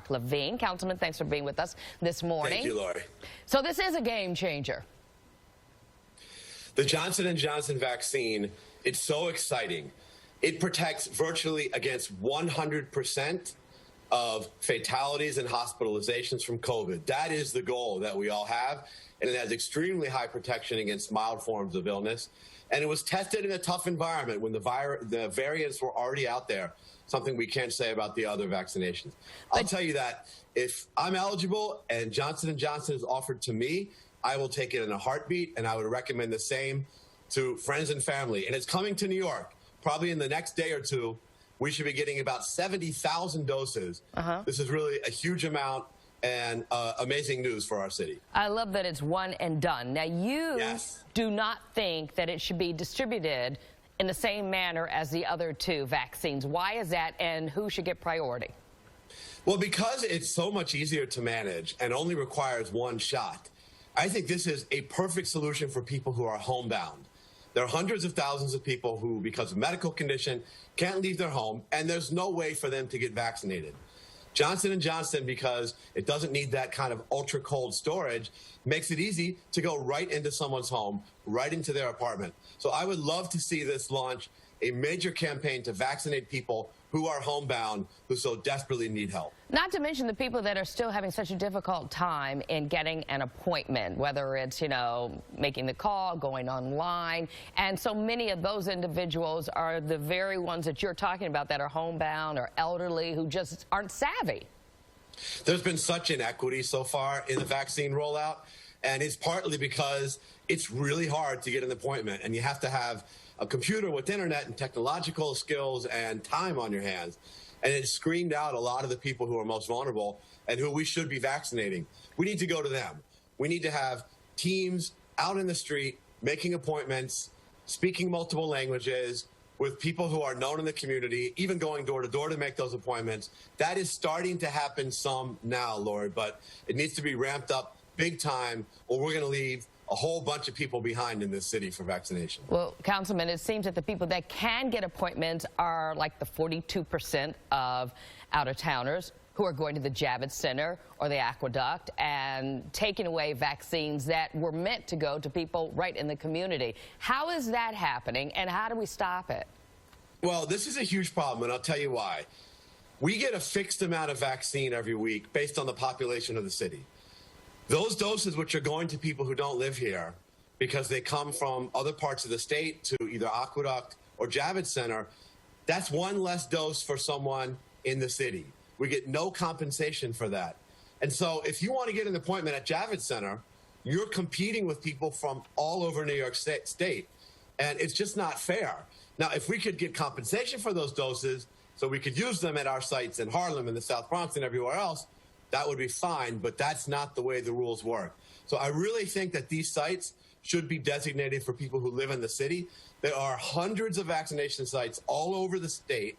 Levine. Councilman, thanks for being with us this morning. Thank you, Lori. So this is a game changer. The Johnson & Johnson vaccine, it's so exciting. It protects virtually against 100% of fatalities and hospitalizations from COVID. That is the goal that we all have, and it has extremely high protection against mild forms of illness. And it was tested in a tough environment when the variants were already out there, something we can't say about the other vaccinations. I'll tell you that if I'm eligible and Johnson & Johnson is offered to me, I will take it in a heartbeat, and I would recommend the same to friends and family. And it's coming to New York. Probably in the next day or two, we should be getting about 70,000 doses. This is really a huge amount and amazing news for our city. I love that it's one and done. Now, you do not think that it should be distributed in the same manner as the other two vaccines. Why is that, and who should get priority? Well, because it's so much easier to manage and only requires one shot, I think this is a perfect solution for people who are homebound. There are hundreds of thousands of people who, because of medical condition, can't leave their home, and there's no way for them to get vaccinated. Johnson & Johnson, because it doesn't need that kind of ultra-cold storage, makes it easy to go right into someone's home, right into their apartment. So I would love to see this launch a major campaign to vaccinate people who are homebound, who so desperately need help. Not to mention the people that are still having such a difficult time in getting an appointment, whether it's, making the call, going online. And so many of those individuals are the very ones that you're talking about that are homebound or elderly who just aren't savvy. There's been such inequity so far in the vaccine rollout, and it's partly because it's really hard to get an appointment, and you have to have a computer with internet and technological skills and time on your hands. And it screened out a lot of the people who are most vulnerable and who we should be vaccinating. We need to go to them. We need to have teams out in the street making appointments, speaking multiple languages, with people who are known in the community, even going door to door to make those appointments. That is starting to happen some now, Lori, but it needs to be ramped up big time, or we're going to leave a whole bunch of people behind in this city for vaccination. Well, Councilman, it seems that the people that can get appointments are like the 42% of out-of-towners who are going to the Javits Center or the Aqueduct and taking away vaccines that were meant to go to people right in the community. How is that happening, and how do we stop it? Well, this is a huge problem, and I'll tell you why. We get a fixed amount of vaccine every week based on the population of the city. Those doses which are going to people who don't live here because they come from other parts of the state to either Aqueduct or Javits Center, that's one less dose for someone in the city. We get no compensation for that. And so if you want to get an appointment at Javits Center, you're competing with people from all over New York State, and it's just not fair. Now, if we could get compensation for those doses so we could use them at our sites in Harlem and the South Bronx and everywhere else, that would be fine, but that's not the way the rules work. So I really think that these sites should be designated for people who live in the city. There are hundreds of vaccination sites all over the state.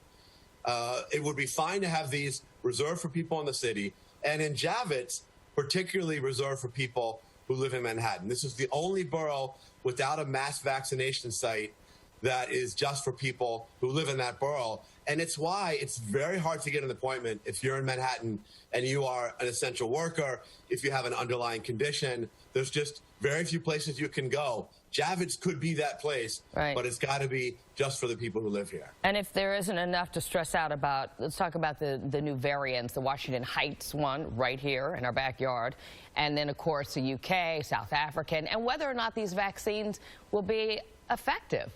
It would be fine to have these reserved for people in the city, and in Javits, particularly reserved for people who live in Manhattan. This is the only borough without a mass vaccination site that is just for people who live in that borough. And it's why it's very hard to get an appointment if you're in Manhattan and you are an essential worker, if you have an underlying condition. There's just very few places you can go. Javits could be that place, but it's got to be just for the people who live here. And if there isn't enough to stress out about, let's talk about the new variants, the Washington Heights one right here in our backyard, and then, of course, the UK, South African, and whether or not these vaccines will be effective.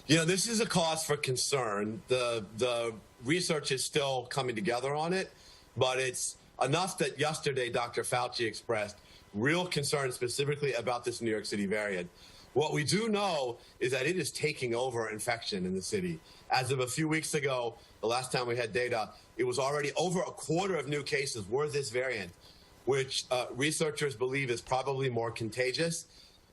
This is a cause for concern. The research is still coming together on it, but it's enough that yesterday Dr. Fauci expressed real concern specifically about this New York City variant. What we do know is that it is taking over infection in the city. As of a few weeks ago, the last time we had data, it was already over a quarter of new cases were this variant, which researchers believe is probably more contagious.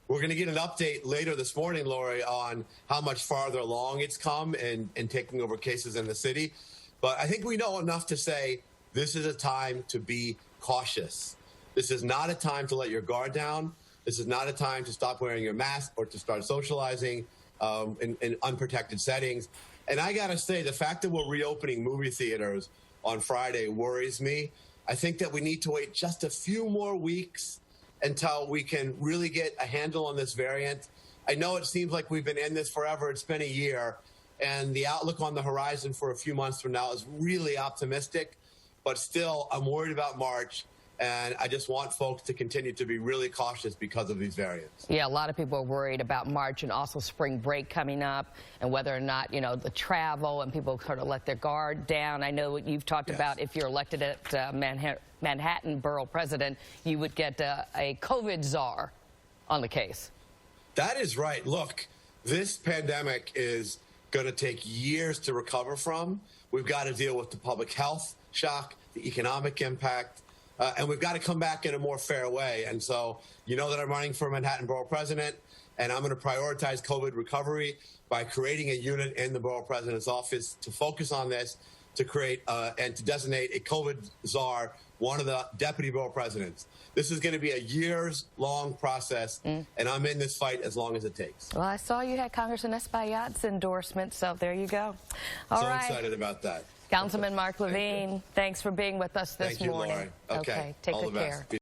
We're going to get an update later this morning, Lori, on how much farther along it's come in taking over cases in the city. But I think we know enough to say this is a time to be cautious. This is not a time to let your guard down. This is not a time to stop wearing your mask or to start socializing in unprotected settings. And I got to say, the fact that we're reopening movie theaters on Friday worries me. I think that we need to wait just a few more weeks until we can really get a handle on this variant. I know it seems like we've been in this forever. It's been a year, and the outlook on the horizon for a few months from now is really optimistic, but still I'm worried about March. And I just want folks to continue to be really cautious because of these variants. Yeah, a lot of people are worried about March and also spring break coming up and whether or not, you know, the travel and people sort of let their guard down. I know what you've talked about. If you're elected at Manhattan Borough President, you would get a COVID czar on the case. That is right. Look, this pandemic is going to take years to recover from. We've got to deal with the public health shock, the economic impact. And we've got to come back in a more fair way. And so, you know that I'm running for Manhattan Borough President, and I'm going to prioritize COVID recovery by creating a unit in the Borough President's office to focus on this, to create and to designate a COVID czar, one of the deputy borough presidents. This is going to be a years-long process, and I'm in this fight as long as it takes. Well, I saw you had Congressman Espaillat's endorsement, so there you go. All right. So excited about that. Councilman Mark Levine, thanks for being with us this morning. Thank you, Lori. Okay. Take All good the care. best.